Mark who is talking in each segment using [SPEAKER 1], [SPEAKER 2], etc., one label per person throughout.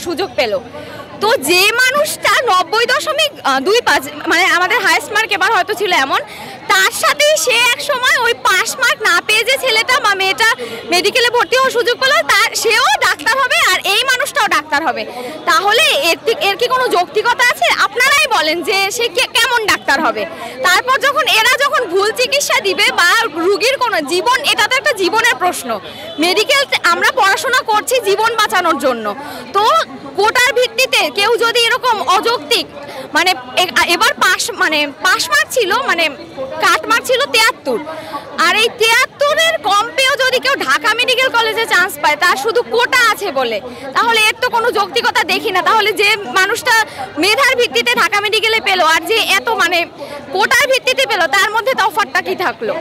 [SPEAKER 1] সুযোগ পেল। তো যে মানুষটা 90.25 মানে আমাদের হাইয়েস্ট মার্ক এবার হয়তো ছিল এমন, তার সাথে সে এক সময় ওই পাস মার্ক না পেয়ে যে ছেলেটা বা মেয়েটা মেডিকেলে ভর্তি হওয়ার সুযোগ পেল, তার সেও ডাক্তার হবে আর এই মানুষটাও ডাক্তার হবে। তাহলে এর কি কোনো যৌক্তিকতা আছে? আপনারাই বলেন যে সে কেমন ডাক্তার হবে। তারপর এরা যখন ভুল চিকিৎসা দিবে বা রুগীর কোনো জীবন, এটা তো একটা জীবনের প্রশ্ন। মেডিকেল আমরা পড়াশোনা করছি জীবন বাঁচানোর জন্য, তো কোটার ভিত্তিতে কেউ যদি এরকম অযৌক্তিক মানে এবার পাস মার্ক ছিল মানে কাট মার্ক ছিল 73, আর এই 73-এর কম পেয়েও যদি কেউ ঢাকা মেডিকেল কলেজে চান্স পায় তার শুধু কোটা আছে বলে, তাহলে এর তো কোনো যৌক্তিকতা দেখি না। তাহলে যে মানুষটা মেধার ভিত্তিতে ঢাকা মেডিকেলে পেলো আর যে এত মানে কোটার ভিত্তিতে পেলো, তার মধ্যে তফাৎটা কি থাকলো?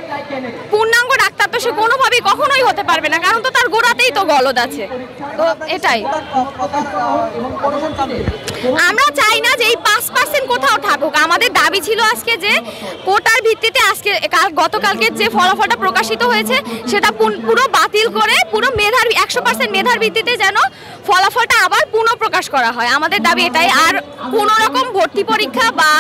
[SPEAKER 1] পূর্ণাঙ্গ ডাক্তার তো সে কোনোভাবেই কখনোই হতে পারবে না, কারণ তো তার গোড়াতেই তো গলদ আছে। তো এটাই আমরা চাই না যে এই 5% কোথাও থাকুক। আমাদের দাবি ছিল আজকে যে কোটার ভিত্তিতে গতকালকে যে ফলাফলটা প্রকাশিত হয়েছে সেটা পুরো বাতিল করে পুরো 100% মেধার ভিত্তিতে যেন ফলাফলটা আবার পুনঃপ্রকাশ করা হয়। আমাদের দাবি এটাই। আর কোনো রকম ভর্তি পরীক্ষা বা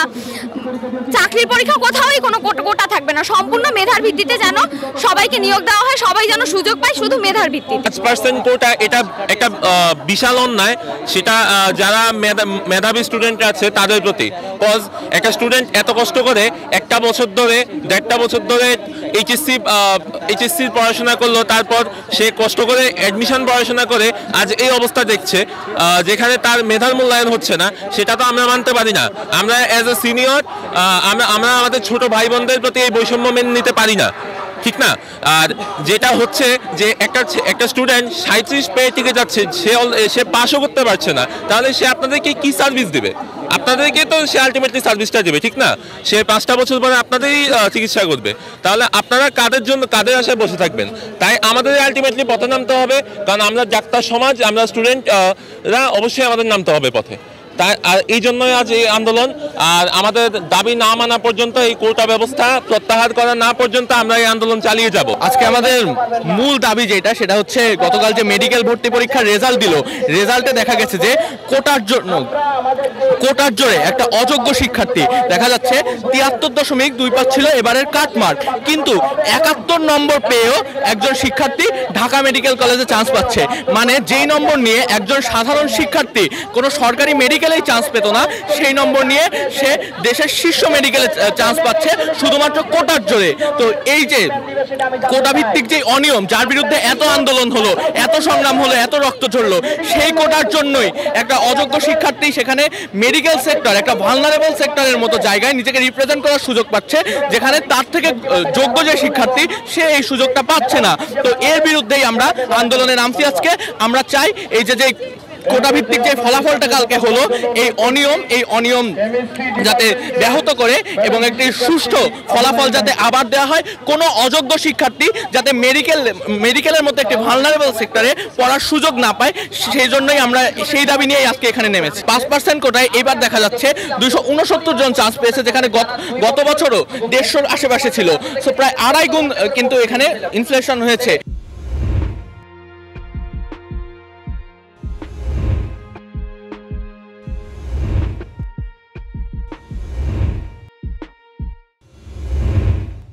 [SPEAKER 1] চাকরির পরীক্ষা কোথাওই কোনো কোটা থাকবে না, সম্পূর্ণ মেধার ভিত্তিতে যেন সবাইকে নিয়োগ দেওয়া হয়, সবাই যেন সুযোগ পায় শুধু মেধার ভিত্তিতে।
[SPEAKER 2] 5% কোটা এটা একটা বিশাল অন্যায়, সেটা যারা মেধাবী স্টুডেন্ট আছে তাদের প্রতি। কজ একটা স্টুডেন্ট এত কষ্ট করে 1.5 বছর ধরে 1.5 বছর ধরে এইচএসসির পড়াশোনা করলো, তারপর সে কষ্ট করে অ্যাডমিশন পড়াশোনা করে আজ এই অবস্থা দেখছে যেখানে তার মেধার মূল্যায়ন হচ্ছে না, সেটা তো আমরা মানতে পারি না। আমরা অ্যাজ এ সিনিয়র আমরা আমাদের ছোট ভাই বোনদের প্রতি এই বৈষম্য মেনে নিতে পারি না, ঠিক না? আর যেটা হচ্ছে যে একটা স্টুডেন্ট 37 পেয়ে টিকে যাচ্ছে, সে পাসও করতে পারছে না, তাহলে সে আপনাদেরকে কি সার্ভিস দেবে? আপনাদেরকে তো সে আলটিমেটলি সার্ভিসটা দেবে, ঠিক না? সে 5টা বছর পরে আপনাদেরই চিকিৎসা করবে, তাহলে আপনারা কাদের আশায় বসে থাকবেন? তাই আমাদের আলটিমেটলি পথে নামতে হবে, কারণ আমরা ডাক্তার সমাজ, আমরা স্টুডেন্টরা অবশ্যই আমাদের নামতে হবে পথে। তাই আর এই জন্যই আজ এই আন্দোলন। আর আমাদের দাবি না মানা পর্যন্ত, এই কোটা ব্যবস্থা প্রত্যাহার করা না পর্যন্ত আমরা এই আন্দোলন চালিয়ে যাব।
[SPEAKER 3] আজকে আমাদের মূল দাবি সেটা হচ্ছে গতকাল যে মেডিকেল ভর্তি পরীক্ষার রেজাল্ট দিল, রেজাল্টে দেখা গেছে যে কোটার জোরে একটা অযোগ্য শিক্ষার্থী দেখা যাচ্ছে 73.25 ছিল এবারের কাট মার্ক, কিন্তু 71 নম্বর পেয়েও একজন শিক্ষার্থী ঢাকা মেডিকেল কলেজে চান্স পাচ্ছে। মানে যেই নম্বর নিয়ে একজন সাধারণ শিক্ষার্থী কোনো সরকারি মেডিকেলেই চান্স পেত না, সেই নম্বর নিয়ে সে দেশের শীর্ষ মেডিকেলে চান্স পাচ্ছে শুধুমাত্র কোটার জোরে। তো এই যে কোটা ভিত্তিক যে অনিয়ম, যার বিরুদ্ধে এত আন্দোলন হলো, এত সংগ্রাম হলো, এত রক্ত ঝরলো, সেই কোটার জন্যই একটা অযোগ্য শিক্ষার্থী সেখানে মেডিকেল সেক্টর, একটা ভালনারেবল সেক্টরের মতো জায়গায় নিজেকে রিপ্রেজেন্ট করার সুযোগ পাচ্ছে, যেখানে তার থেকে যোগ্য যে শিক্ষার্থী সে এই সুযোগটা পাচ্ছে না। তো এর বিরুদ্ধেই আমরা আন্দোলনে নামছি আজকে। আমরা চাই এই যে কোটা ভিত্তিক যে ফলাফলটা কালকে হলো, এই অনিয়ম যাতে ব্যাহত করে এবং একটি সুষ্ঠু ফলাফল যাতে আবার দেওয়া হয়, কোনো অযোগ্য শিক্ষার্থী যাতে মেডিকেলের মধ্যে একটি ভালনারেবল সেক্টরে পড়ার সুযোগ না পায়, সেই জন্যই আমরা সেই দাবি নিয়ে আজকে এখানে নেমেছি। 5% কোটায় এবার দেখা যাচ্ছে 269 জন চান্স পেয়েছে, যেখানে গত বছরও 150-র আশেপাশে ছিল। সো প্রায় 2.5 গুণ কিন্তু এখানে ইনফ্লেশন হয়েছে।